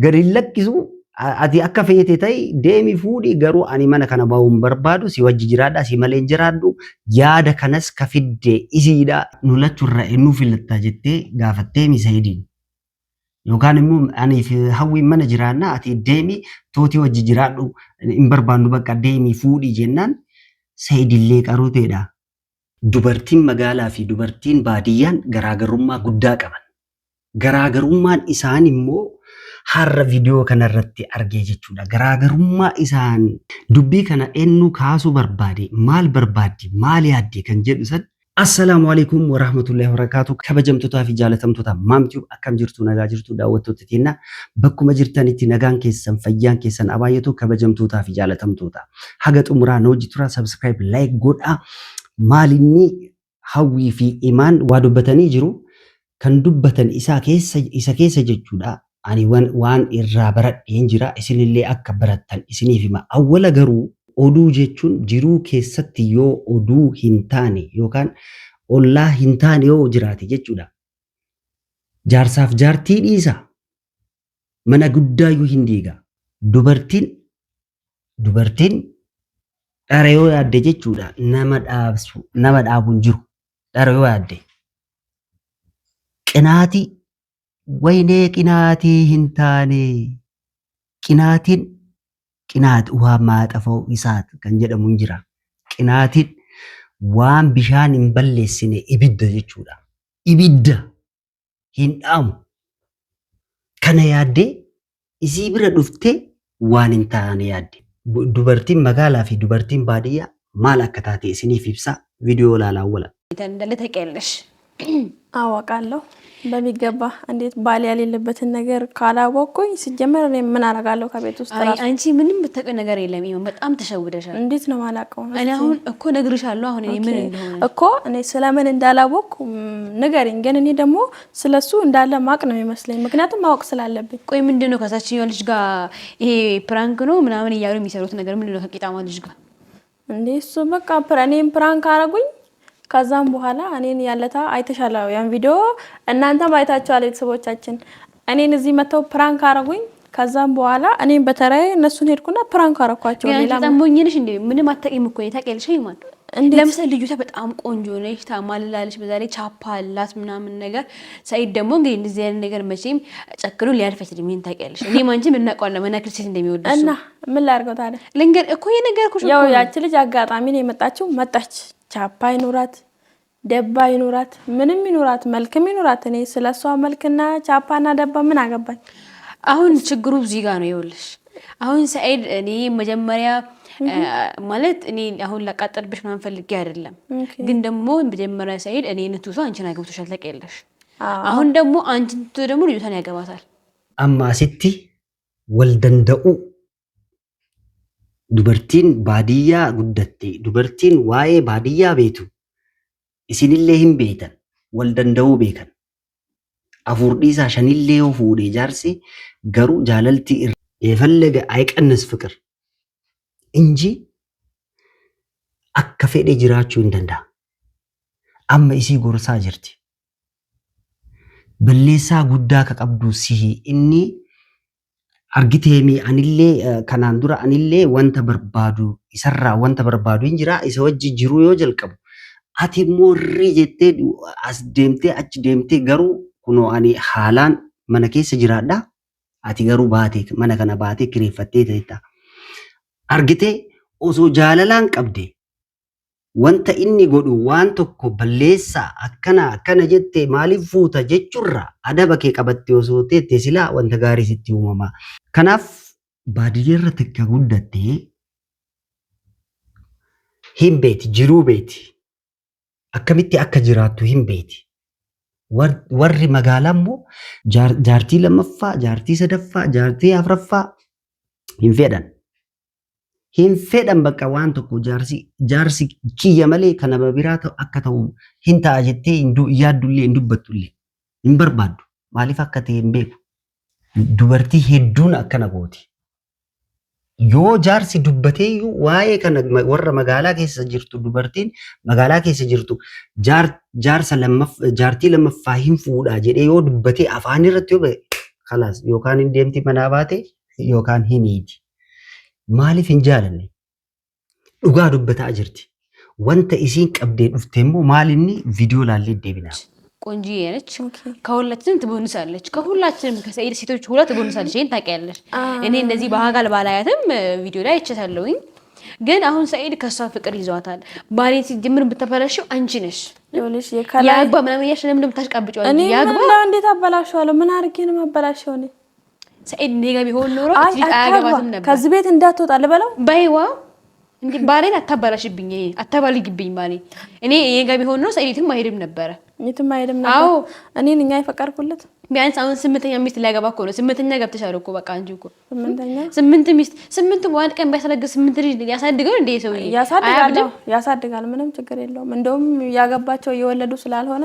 gadi lakkisu ati akka feete ta'e deemi fuudhi garuu ani mana kana bahuun barbaadu si wajji jiraadha si malee jiraadhu yaada kanas ka fidde isiidha nu lachurra eenyu filatta jettee gaafattee Sa'idiin. Yookaan immoo ani fi hawwiin mana jiraannaa ati deemi tootii wajji jiraadhu hin barbaannu bakka deemi fuudhi jennaan Sa'idillee qaruuteedha. Dubartiin magaalaa fi dubartiin baadiyyaan garaagarummaa guddaa qaban. Garaagarummaan isaan immoo har'a viidiyoo kanarratti argee jechuudha. Garaagarummaa isaan dubbii kana eenyu kaasuu barbaade maal barbaaddi maal yaadde kan jedhu san. Assalaamu alaikum wa rahmatullahi wa barakatuh. Kabajamtootaa fi jaalatamtoota maamtiif akkam jirtu nagaa jirtu daawwattoota keenya bakkuma jirtanitti nagaan keessan fayyaan keessan abaayatu kabajamtootaa fi jaalatamtoota. Haga xumuraa hojii tura subscribe like godha. Maalinni hawwii fi imaan waa dubbatanii jiru kan dubbatan isa keessa jechuudha. Ani waan irraa baradheen jira isinillee akka barattan isiniif hima. Awwala garuu oduu jechuun jiruu keessatti yoo oduu hin taane yookaan ollaa hin taane yoo jiraate jechuudha. Jaarsaaf jaartii dhiisa mana guddaa yoo hin diiga. Dubartiin dhara yoo yaadde jechuudha nama dhaabuun jiru dhara yoo yaadde. Qinaatii waynee qinaatii hin taane qinaatiin qinaati waan maaxafoo isaati kan jedhamu hin jira. Qinaatiin waan bishaan hin balleessine ibidda jechuudha. Ibidda hin dhaamu. Kana yaaddee isii bira dhuftee waan hin taane yaadde. Dubartiin magaalaa fi dubartiin baadiyyaa maal akka taate isiniif ibsa viidiyoo ilaalaa wala. Tandalete qeellesh. አወቃለሁ በሚገባ እንዴት ባል ያሌለበትን ነገር ካላወቅኩኝ ሲጀመር እኔ ምን አደርጋለሁ ከቤት ውስጥ ራሱ አንቺ ምንም ብትቀር ነገር የለም ይሄ በጣም ተሸውደሻል እንዴት ነው ማላቀው እኔ አሁን እኮ ነግርሻለሁ አሁን እኔ ምን እንደሆነ እኮ እኔ ስለምን እንዳላወቅኩ ንገሪኝ ግን እኔ ደግሞ ስለሱ እንዳለ ማቅ ነው የሚመስለኝ ምክንያቱም ማወቅ ስላለብኝ ቆይ ምንድነው ከታችኛው ልጅ ጋር ይሄ ፕራንክ ነው ምናምን ይያሉ የሚሰሩት ነገር ምንድነው ከቂጣማ ልጅ ጋር እንዴ እሱ በቃ እኔም ፕራንክ አረጉኝ ከዛም በኋላ እኔን ያለታ አይተሻላው ያን ቪዲዮ እናንተ ማይታችኋል ቤተሰቦቻችን እኔን እዚህ መተው ፕራንክ አረጉኝ ከዛም በኋላ እኔን በተራይ እነሱን ሄድኩና ፕራንክ አረኳቸው ሌላ ተሞኝነሽ እንዴ ምንም አታቂም እኮ የታቀልሽ ይማን ለምሳሌ ልጅቷ በጣም ቆንጆ ነሽ ታማልላለሽ በዛሬ ቻፓላት ምናምን ነገር ሳይድ ደግሞ እንግዲህ እንደዚህ አይነት ነገር መቼም ጨክሩ ሊያልፈች ምን ታቀልሽ እኔ ማንጂ ምን እናቀዋለ መናክርሽ እንደሚወድሽ እና ምን ላርገው ታዲያ ልንገር እኮ የነገርኩሽ ያው ያቺ ልጅ አጋጣሚ ነው የመጣችው መጣች ቻፓ ይኑራት ደባ ይኑራት ምንም ይኑራት መልክም ይኑራት እኔ ስለሷ መልክና ቻፓና ደባ ምን አገባኝ አሁን ችግሩ እዚህ ጋር ነው ይኸውልሽ አሁን ሰይድ እኔ መጀመሪያ ማለት እኔ አሁን ላቃጠልብሽ ማን ፈልጌ አይደለም ግን ደግሞ መጀመሪያ ሰይድ እኔ ነቱሶ አንቺን አገብቶሻል ታቀለሽ አሁን ደግሞ አንቺን ደግሞ ልዩታን ያገባታል አማ ሲቲ ወልደንደኡ ዱበርቲን ባዲያ ጉደቴ ዱበርቲን ዋዬ ባዲያ ቤቱ isinillee hin beekan wal danda'uu beekan afurdhiisaa shanillee yoo fuudhee jaarsi garuu jaalaltii eefallaga ayqannas fiqir inji akka fedhe jiraachuu hin danda'a amma isii gorsaa jirti balleessaa guddaa ka qabdu sihi inni argiteemi anillee kanaan dura anillee wanta barbaadu isarraa wanta barbaadu hin jira isa wajji jiru yoo jalqabu ati morri jettee as deemtee achi deemtee garuu kunoo ani haalaan mana keessa jiraadha ati garuu baatee mana kana baatee kireeffattee ta'etta argitee osoo jaalalaan qabde wanta inni godhu waan tokko balleessaa akkana jettee maaliif fuuta jechurra adaba kee qabattee osoo teettee silaa wanta gaarii sitti uumama kanaaf baadiyyaarra tikka guddattee hin beeti jiruu beeti akkamitti akka jiraattu hin beeti warri magaalaa immoo jaartii lammaffaa jaartii sadaffaa jaartii afraffaa hin fedhan bakka waan tokko jaarsi kiyya malee kana biraa akka ta'u hin ta'a jettee yaaddullee hin dubbattullee hin barbaaddu maaliif akka ta'e hin beeku dubartii hedduun akkana gooti yoo jaarsi dubbatee waa'ee kana warra magaalaa keessa jirtu dubartiin magaalaa keessa jirtu jaartii lammaffaa hin fuudhaa jedhee yoo dubbatee afaan irratti yoo خلاص يوكان انديمتي مناباتي يوكان هنيدي مالي فنجالني dhugaa dubbataa jirti. Wanta isiin qabdee dhufte immoo maalinni ቪዲዮ ላልይ ደብና ቆንጂዬ ነች። ከሁላችንም ትቦንሳለች። ከሁላችንም ከሰይድ ሴቶች ሁላ ትቦንሳለች። ይሄን ታውቂያለሽ። እኔ እንደዚህ በአካል ባላያትም ቪዲዮ ላይ አይቻታለሁኝ። ግን አሁን ሰይድ ከሷ ፍቅር ይዟታል። ባሌ ሲጀምር ብትበላሽው አንቺ ነሽ። ይኸውልሽ የካላ ያግባ ምናምን እያልሽ ለምን እንደምታሽቃብጪው ያግባ እንዴት አበላሽዋለሁ? ምን አድርጌ ነው ማበላሽው? እኔ ሰይድ ነገ ቢሆን ኖሮ አያገባትም ነበር። ከዚህ ቤት እንዳትወጣ ልበለው በይዋ እንዴ ባሌን አታባላሽብኝ፣ አታባልግብኝ ባሌ። እኔ የጋ ቢሆን ነው ሰይድም አይሄድም ነበር። የትም አይሄድም ነበር። አዎ እኔ ነኝ አይፈቀርኩለት። ቢያንስ አሁን ስምንተኛ ሚስት ሊያገባ እኮ ነው። ስምንተኛ ገብተሻል እኮ በቃ አንቺ እኮ ስምንት ሚስት ስምንት በአንድ ቀን ቢያሳድግ ስምንት ልጅ ያሳድጋል እንዴ? ሰው ያሳድጋል፣ ምንም ችግር የለውም። እንደውም ያገባቸው እየወለዱ ስላልሆነ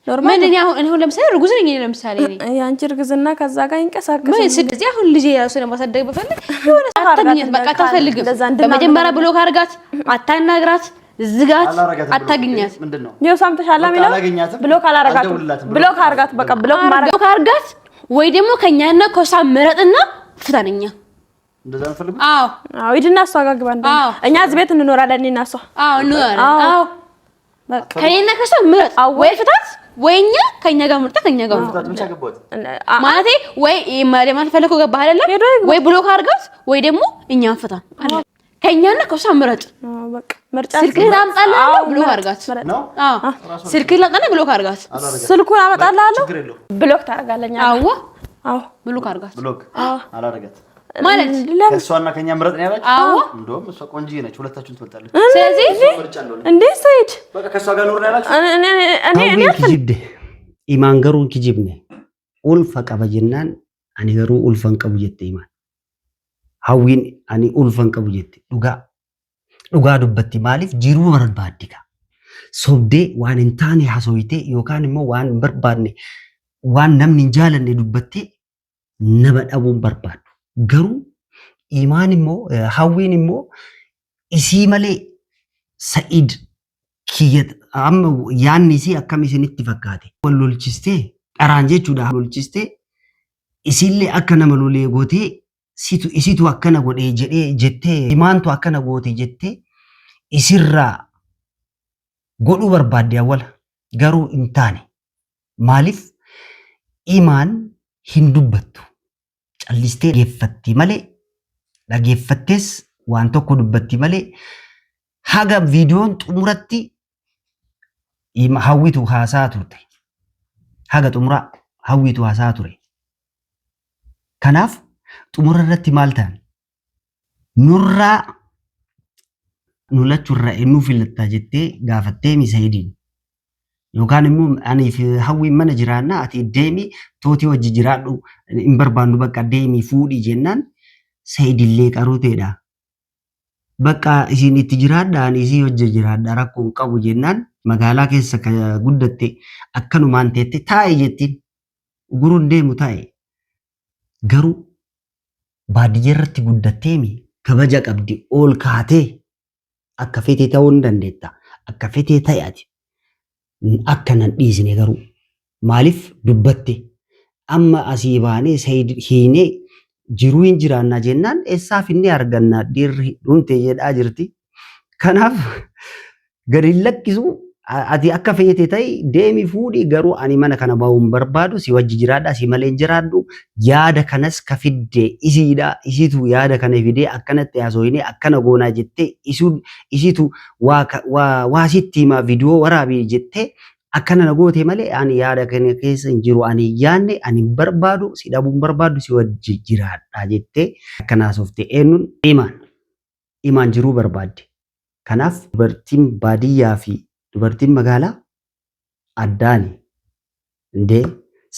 ኖርማል። ምን እኔ አሁን ለምሳሌ እርጉዝ ነኝ። ለምሳሌ እኔ ያንቺ እርግዝና ከዛ ጋር ይንቀሳቀስ ስለዚህ አሁን ልጅ ያሱ ለማሳደግ በፈልግ የሆነ አታገኛት። በቃ አታፈልግም። በመጀመሪያ ብሎክ አድርጋት፣ አታናግራት፣ ዝጋት፣ አታገኛት። ይኸው ሰምተሻል የሚለው ብሎክ አላረጋትም። ብሎክ አድርጋት፣ በቃ ብሎክ አድርጋት። ወይ ደግሞ ከኛና ከሷ ምረጥና ፍታነኛ እንደዛ እንፈልግ። አዎ ሂድና እሷ ጋር ግባ። እኛ እዚህ ቤት እንኖራለን እኔና እሷ። እንኖራለን። በቃ ከኔና ከሷ ምረጥ። ወይ ፍታት ወይኛ ከኛ ጋር ምርጣ ከኛ ጋር ማለቴ ወይ ማለማት ፈለከው ገባ አይደለም ወይ ብሎክ አድርጋት ወይ ደግሞ እኛን ፍታ አለ። ከኛና ከሷ ምረጥ። በቃ ምርጫ ስልክህን አምጣልህ ብሎክ አድርጋት። ስልክህን አምጣልህ ብሎክ አድርጋት። ስልኩን አመጣልሃለሁ ብሎክ ታደርጋለኛ። አዎ ብሎክ አድርጋት። ብሎክ አላደርጋት ማለት ከሷና ከኛ ምረጥ ነው ያላችሁ። አዎ እንደውም እሷ ቆንጂዬ ነች፣ ሁለታችሁን ትወጣለች። ስለዚህ እንዴ ሰይድ በቃ ከሷ ጋር ኖር ነው ያላችሁ። እኔ ኪጅብደ ኢማን ገሩን ኪጅብነ ኡልፈ ቀበጅናን አኒ ገሩ ኡልፈን ቀቡ ጀተ ኢማን ሀዊን አኒ ኡልፈን ቀቡ ጀተ ዱጋ ዱበቲ ማሊፍ ጂሩ በርባዲካ ሶብዴ ዋን እንታኔ ሐሶይቴ ዮካን ሞ ዋን በርባድኔ ዋን ነምን እንጃለኔ ዱበቴ ነበዳቡን በርባዱ ገሩ ኢማን ሞ ሀዊን ሞ ኢሲ መሌ ሰኢድ ኪየት አም ያንሲ አከሚስኒት ፈካቴ ወሉልቺስቴ ቀራንጄ ቹዳ ወሉልቺስቴ ኢሲሌ አከነ መሉሌ ጎቴ ሲቱ ኢሲቱ አከነ ጎዴ ጀዴ ጀቴ ኢማንቱ አከነ ጎቴ ጀቴ ኢሲራ ጎዱ በርባዴ አወል ገሩ እንታኔ ማሊፍ ኢማን ሂንዱበቱ ጫሊስቴ የፈቲ መሌ ዳጌፈቴስ ዋን ቶኮ ዱበቲ መሌ ሀጋ ቪዲዮን ጥሙረቲ ሀዊቱ ሀሳ ቱርቴ ሀጋ ጥሙራ ሀዊቱ ሀሳ ቱሬ ከናፍ ጥሙረረቲ ማልታን ኑራ ኑለቹራ እኑ ፊልታ ጀቴ ጋፈቴ ሚሰይዲን ዮካን ሙ አኒ ሀዊ መነ ጅራና አቲ ዴሚ ቶቲ ወጅ ጅራዱ ኢምበርባንዱ በቃ ዴሚ ፉዲ ጀናን ሰይዲሌ ቀሩቴዳ በቃ isin itti jiraadhaan isii hojje jiraadha rakkoon qabu jennaan magaalaa keessa guddatte akkanumaan teette taa'e jettiin guruun deemu taa'e garuu baadiyyaa irratti guddatteemi kabaja qabdi ol kaatee akka fetee ta'uu hin dandeetta akka fetee ta'e ati akka nan dhiisne garuu maaliif dubbatte amma asii baanee sayid hiinee jiruu hin jiraanna jennaan eessaaf inni arganna dhiirri dhumte jedhaa jirti. Kanaaf gadi lakkisu ati akka feete ta'e deemi fuudhi garuu ani mana kana bahuun barbaadu si wajji jiraadha si malee jiraadhu yaada kanas ka fidde isiidha isitu yaada kana fidee akkanatti haasooyine akkana goonaa jettee isitu waa sitti himaa viidiyoo waraabii jettee akkana na goote malee ani yaada kana keessa hin jiru ani yaanne ani barbaadu si dhabuun barbaadu si wajji jiraadha jettee akkana haasofte eenyuun imaan jiruu barbaadde. Kanaaf dubartiin baadiyyaa fi dubartiin magaalaa addaani indee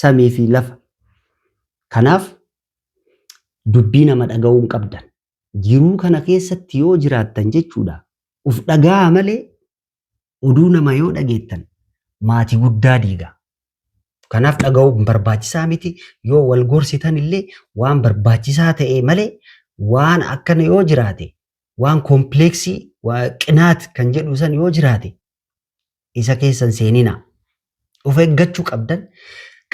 samii fi lafa. Kanaaf dubbii nama dhaga'uun qabdan jiruu kana keessatti yoo jiraattan jechuudha uf dhagaa malee oduu nama yoo dhageettan maatii guddaa diiga. Kanaaf dhaga'uun barbaachisaa miti yoo wal gorsitan illee waan barbaachisaa ta'e malee waan akkana yoo jiraate waan kompleksii qinaat kan jedhu san yoo jiraate isa keessan seenina of eeggachuu qabdan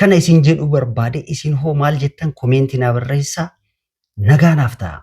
kana isin jedhu barbaade isin hoo maal jettan komentii na barreessaa nagaan haftaa